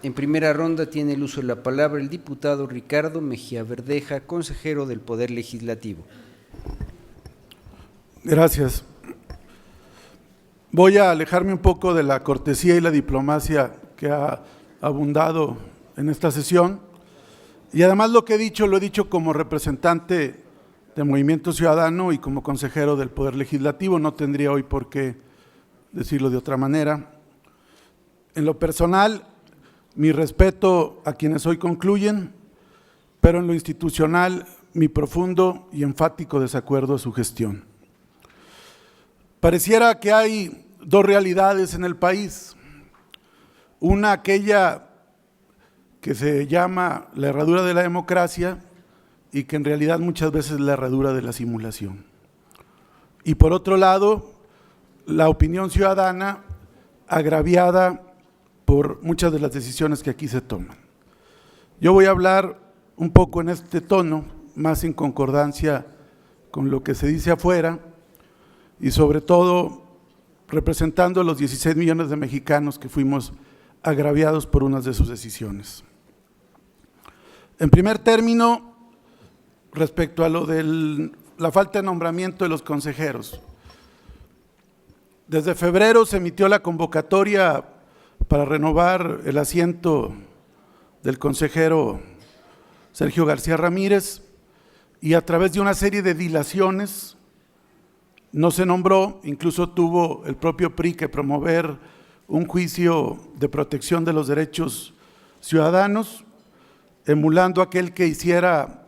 En primera ronda tiene el uso de la palabra el diputado Ricardo Mejía Verdeja, consejero del Poder Legislativo. Gracias. Voy a alejarme un poco de la cortesía y la diplomacia que ha abundado en esta sesión. Y además lo que he dicho, lo he dicho como representante de Movimiento Ciudadano y como consejero del Poder Legislativo. No tendría hoy por qué decirlo de otra manera. En lo personal, mi respeto a quienes hoy concluyen, pero en lo institucional, mi profundo y enfático desacuerdo a su gestión. Pareciera que hay dos realidades en el país. Una, aquella que se llama la herradura de la democracia y que en realidad muchas veces es la herradura de la simulación. Y por otro lado, la opinión ciudadana agraviada por muchas de las decisiones que aquí se toman. Yo voy a hablar un poco en este tono, más en concordancia con lo que se dice afuera y sobre todo representando a los 16 millones de mexicanos que fuimos agraviados por unas de sus decisiones. En primer término, respecto a lo de la falta de nombramiento de los consejeros. Desde febrero se emitió la convocatoria para renovar el asiento del consejero Sergio García Ramírez y a través de una serie de dilaciones no se nombró, incluso tuvo el propio PRI que promover un juicio de protección de los derechos ciudadanos, emulando aquel que hiciera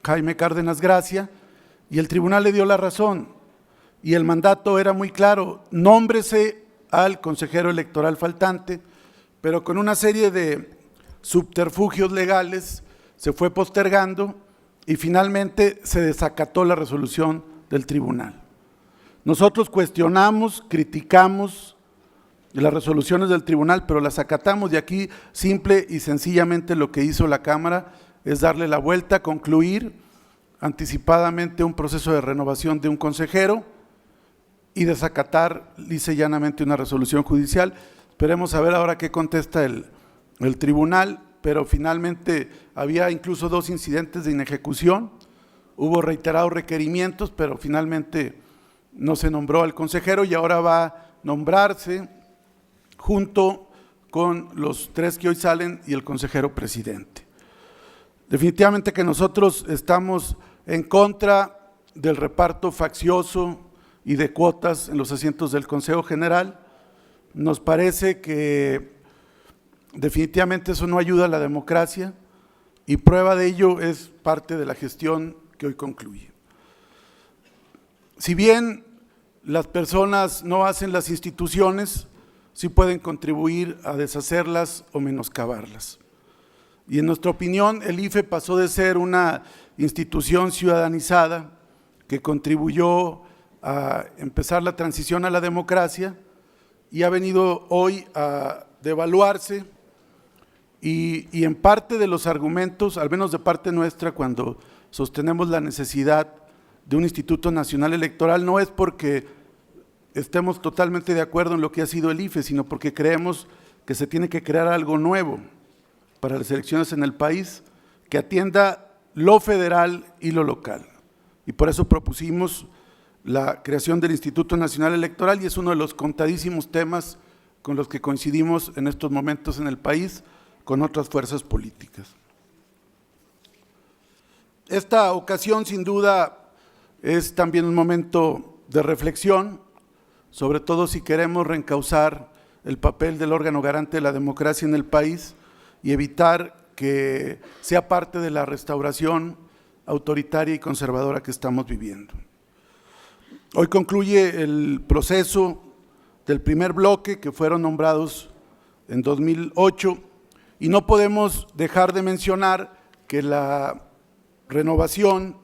Jaime Cárdenas Gracia, y el tribunal le dio la razón y el mandato era muy claro: nómbrese al consejero electoral faltante, pero con una serie de subterfugios legales se fue postergando y finalmente se desacató la resolución del tribunal. Nosotros cuestionamos, criticamos las resoluciones del tribunal, pero las acatamos, y aquí simple y sencillamente lo que hizo la Cámara es darle la vuelta, concluir anticipadamente un proceso de renovación de un consejero y desacatar lisa y llanamente una resolución judicial. Esperemos a ver ahora qué contesta el tribunal, pero finalmente había incluso 2 incidentes de inejecución, hubo reiterados requerimientos, pero finalmente no se nombró al consejero y ahora va a nombrarse junto con los 3 que hoy salen y el consejero presidente. Definitivamente que nosotros estamos en contra del reparto faccioso y de cuotas en los asientos del Consejo General. Nos parece que definitivamente eso no ayuda a la democracia y prueba de ello es parte de la gestión que hoy concluye. Si bien las personas no hacen las instituciones, sí pueden contribuir a deshacerlas o menoscabarlas. Y en nuestra opinión, el IFE pasó de ser una institución ciudadanizada que contribuyó a empezar la transición a la democracia y ha venido hoy a devaluarse y en parte de los argumentos, al menos de parte nuestra, cuando sostenemos la necesidad de un Instituto Nacional Electoral, no es porque estemos totalmente de acuerdo en lo que ha sido el IFE, sino porque creemos que se tiene que crear algo nuevo para las elecciones en el país que atienda lo federal y lo local. Y por eso propusimos la creación del Instituto Nacional Electoral y es uno de los contadísimos temas con los que coincidimos en estos momentos en el país con otras fuerzas políticas. Esta ocasión sin duda es también un momento de reflexión, sobre todo si queremos reencauzar el papel del órgano garante de la democracia en el país y evitar que sea parte de la restauración autoritaria y conservadora que estamos viviendo. Hoy concluye el proceso del primer bloque que fueron nombrados en 2008 y no podemos dejar de mencionar que la renovación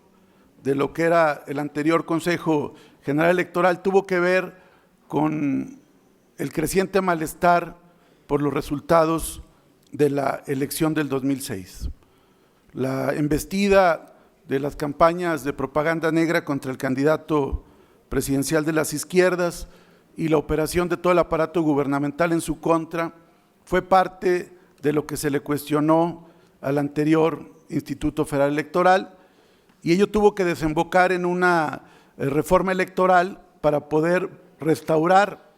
de lo que era el anterior Consejo General Electoral tuvo que ver con el creciente malestar por los resultados de la elección del 2006. La embestida de las campañas de propaganda negra contra el candidato presidencial de las izquierdas y la operación de todo el aparato gubernamental en su contra fue parte de lo que se le cuestionó al anterior Instituto Federal Electoral, y ello tuvo que desembocar en una reforma electoral para poder restaurar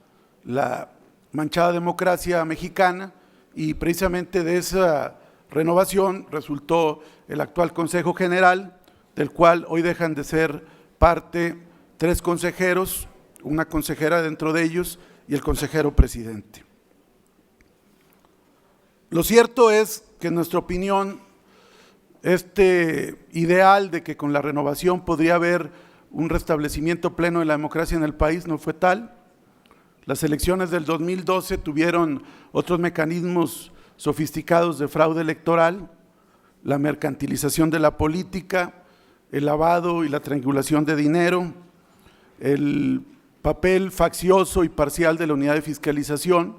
la manchada democracia mexicana, y precisamente de esa renovación resultó el actual Consejo General, del cual hoy dejan de ser parte 3 consejeros, una consejera dentro de ellos y el consejero presidente. Lo cierto es que en nuestra opinión este ideal de que con la renovación podría haber un restablecimiento pleno de la democracia en el país no fue tal. Las elecciones del 2012 tuvieron otros mecanismos sofisticados de fraude electoral, la mercantilización de la política, el lavado y la triangulación de dinero, el papel faccioso y parcial de la unidad de fiscalización,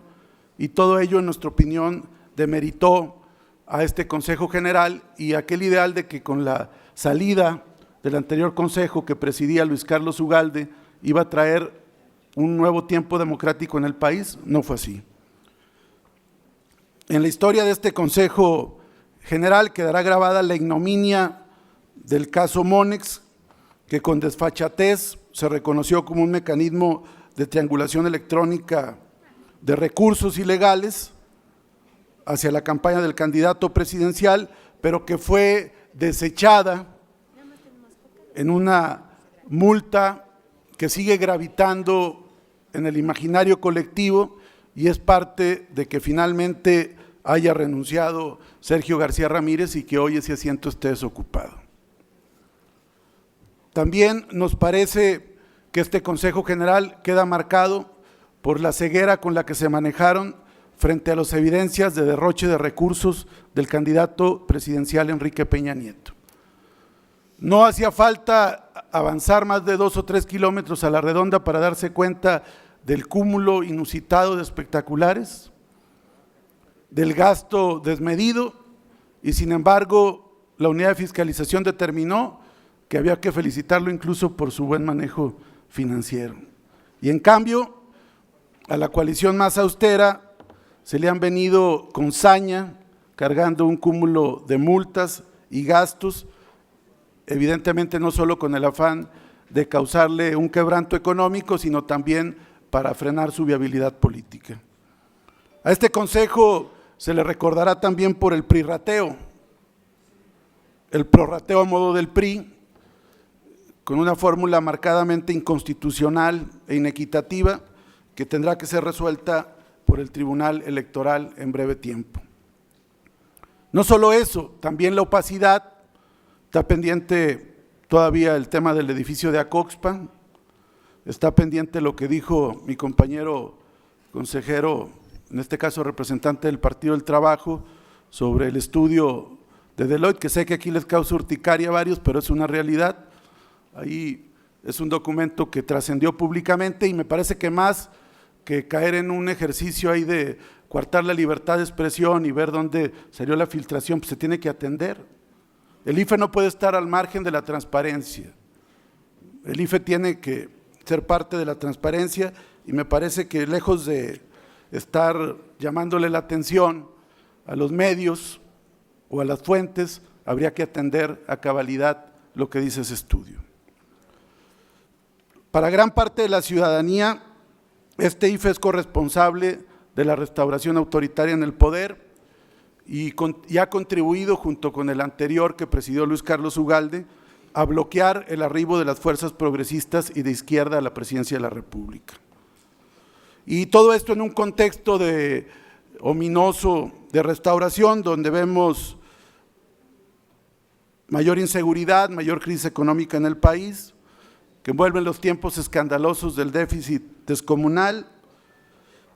y todo ello, en nuestra opinión, demeritó a este Consejo General y aquel ideal de que con la salida del anterior consejo que presidía Luis Carlos Ugalde iba a traer un nuevo tiempo democrático en el país. No fue así. En la historia de este Consejo General quedará grabada la ignominia del caso Monex, que con desfachatez se reconoció como un mecanismo de triangulación electrónica de recursos ilegales hacia la campaña del candidato presidencial, pero que fue desechada en una multa que sigue gravitando en el imaginario colectivo, y es parte de que finalmente haya renunciado Sergio García Ramírez y que hoy ese asiento esté desocupado. También nos parece que este Consejo General queda marcado por la ceguera con la que se manejaron frente a las evidencias de derroche de recursos del candidato presidencial Enrique Peña Nieto. No hacía falta avanzar más de 2 o 3 kilómetros a la redonda para darse cuenta del cúmulo inusitado de espectaculares, del gasto desmedido, y sin embargo la unidad de fiscalización determinó que había que felicitarlo incluso por su buen manejo financiero. Y en cambio, a la coalición más austera se le han venido con saña cargando un cúmulo de multas y gastos, evidentemente no solo con el afán de causarle un quebranto económico, sino también para frenar su viabilidad política. A este consejo se le recordará también por el PRI-rateo, el prorrateo a modo del PRI, con una fórmula marcadamente inconstitucional e inequitativa que tendrá que ser resuelta por el Tribunal Electoral en breve tiempo. No solo eso, también la opacidad. Está pendiente todavía el tema del edificio de Acoxpa, está pendiente lo que dijo mi compañero consejero, en este caso representante del Partido del Trabajo, sobre el estudio de Deloitte, que sé que aquí les causa urticaria a varios, pero es una realidad. Ahí es un documento que trascendió públicamente, y me parece que más que caer en un ejercicio ahí de coartar la libertad de expresión y ver dónde salió la filtración, pues se tiene que atender. El IFE no puede estar al margen de la transparencia. El IFE tiene que ser parte de la transparencia, y me parece que lejos de estar llamándole la atención a los medios o a las fuentes, habría que atender a cabalidad lo que dice ese estudio. Para gran parte de la ciudadanía, este IFE es corresponsable de la restauración autoritaria en el poder y ha contribuido, junto con el anterior que presidió Luis Carlos Ugalde, a bloquear el arribo de las fuerzas progresistas y de izquierda a la presidencia de la República. Y todo esto en un contexto ominoso de restauración, donde vemos mayor inseguridad, mayor crisis económica en el país, que envuelven los tiempos escandalosos del déficit descomunal.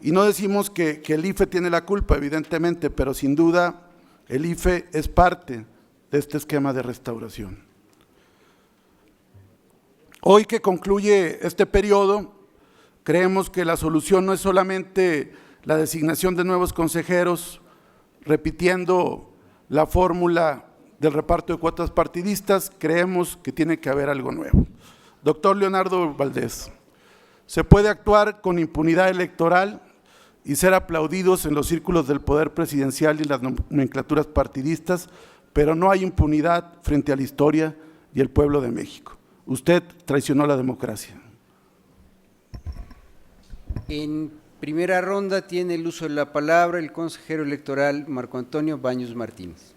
Y no decimos que el IFE tiene la culpa, evidentemente, pero sin duda el IFE es parte de este esquema de restauración. Hoy que concluye este periodo, creemos que la solución no es solamente la designación de nuevos consejeros, repitiendo la fórmula del reparto de cuotas partidistas. Creemos que tiene que haber algo nuevo. Doctor Leonardo Valdés, se puede actuar con impunidad electoral y ser aplaudidos en los círculos del poder presidencial y las nomenclaturas partidistas, pero no hay impunidad frente a la historia y el pueblo de México. Usted traicionó la democracia. En primera ronda tiene el uso de la palabra el consejero electoral Marco Antonio Baños Martínez.